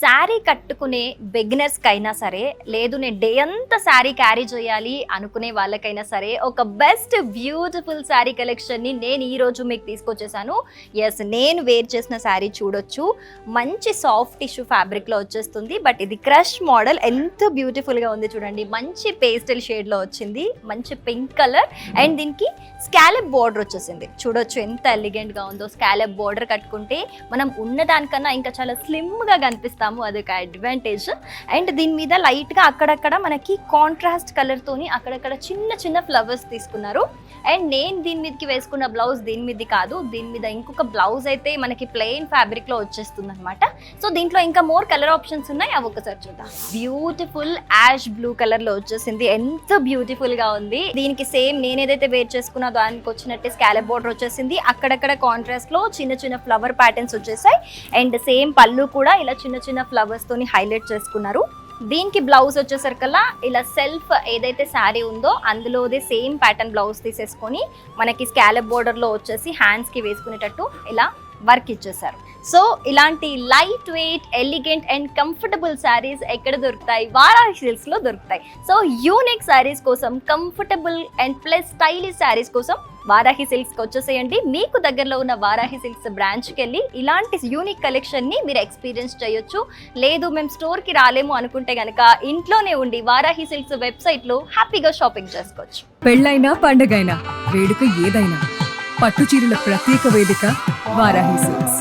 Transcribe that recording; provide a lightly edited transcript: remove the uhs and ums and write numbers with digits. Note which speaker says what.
Speaker 1: శారీ కట్టుకునే బిగినర్స్కి అయినా సరే, లేదు నేను డే అంతా శారీ క్యారీ చేయాలి అనుకునే వాళ్ళకైనా సరే, ఒక బెస్ట్ బ్యూటిఫుల్ శారీ కలెక్షన్ని నేను ఈరోజు మీకు తీసుకొచ్చేసాను. ఎస్, నేను వేర్ చేసిన శారీ చూడొచ్చు. మంచి సాఫ్ట్ టిష్యూ ఫ్యాబ్రిక్లో వచ్చేస్తుంది. బట్ ఇది క్రష్ మోడల్, ఎంత బ్యూటిఫుల్గా ఉంది చూడండి. మంచి పేస్టల్ షేడ్లో వచ్చింది, మంచి పింక్ కలర్. అండ్ దీనికి స్కాలప్ బోర్డర్ వచ్చేసింది. చూడొచ్చు ఎంత ఎలిగెంట్గా ఉందో. స్కాలప్ బోర్డర్ కట్టుకుంటే మనం ఉన్నదానికన్నా ఇంకా చాలా స్లిమ్గా కనిపిస్తాము, అదొక అడ్వాంటేజ్. అండ్ దీని మీద లైట్గా అక్కడక్కడ మనకి కాంట్రాస్ట్ కలర్తోని అక్కడక్కడ చిన్న చిన్న ఫ్లవర్స్ తీసుకున్నారు. అండ్ నేను దీని మీదకి వేసుకున్న బ్లౌజ్ దీని మీది కాదు, దీని మీద ఇంకొక బ్లౌజ్ అయితే మనకి ప్లెయిన్ ఫ్యాబ్రిక్లో వచ్చేస్తుంది అనమాట. సో దీంట్లో ఇంకా మోర్ కలర్ ఆప్షన్స్ ఉన్నాయి, అవి ఒకసారి చూద్దాం. బ్యూటిఫుల్ యాష్ బ్లూ కలర్లో వచ్చేసింది, ఎంత బ్యూటిఫుల్గా ఉంది. దీనికి సేమ్ నేను ఏదైతే వేర్ చేసుకున్నా దానికి వచ్చినట్టే స్కాలప్ బోర్డర్ వచ్చేసింది. అక్కడక్కడ కాంట్రాస్ట్లో చిన్న చిన్న ఫ్లవర్ ప్యాటర్న్స్ వచ్చేసాయి. అండ్ సేమ్ పళ్ళు కూడా ఇలా చిన్న చిన్న ఫ్లవర్స్ తోని హైలైట్ చేసుకున్నారు. దీనికి బ్లౌజ్ వచ్చేసరికల్లా ఇలా సెల్ఫ్ ఏదైతే శారీ ఉందో అందులోదే సేమ్ ప్యాటర్న్ బ్లౌజ్ తీసేసుకొని మనకి స్కాలప్ బోర్డర్లో వచ్చేసి హ్యాండ్స్కి వేసుకునేటట్టు ఇలా వర్క్ ఇచ్చేసారు. సో ఇలాంటి light weight, elegant and comfortable saris ఎక్కడ దొరుకుతాయి? వారాహి సిల్క్స్లో దొరుకుతాయి. సో యూనిక్ శారీస్ కోసం, comfortable and plus stylish saris కోసం వారాహి సిల్క్స్కి వచ్చేసేయండి. మీకు దగ్గరలో ఉన్న వారాహి సిల్క్స్ బ్రాంచ్కి వెళ్ళి ఇలాంటి యూనిక్ కలెక్షన్ని మీరు ఎక్స్పీరియన్స్ చేయొచ్చు. లేదు మేము స్టోర్కి రాలేము అనుకుంటే కనుక ఇంట్లోనే ఉండి వారాహి సిల్క్స్ వెబ్సైట్లో హ్యాపీగా షాపింగ్ చేసుకోవచ్చు.
Speaker 2: పెళ్ళైనా పండగైనా వేడుక ఏదైనా పట్టు చీరల ప్రత్యేక వేదిక వారాహి సిల్క్స్.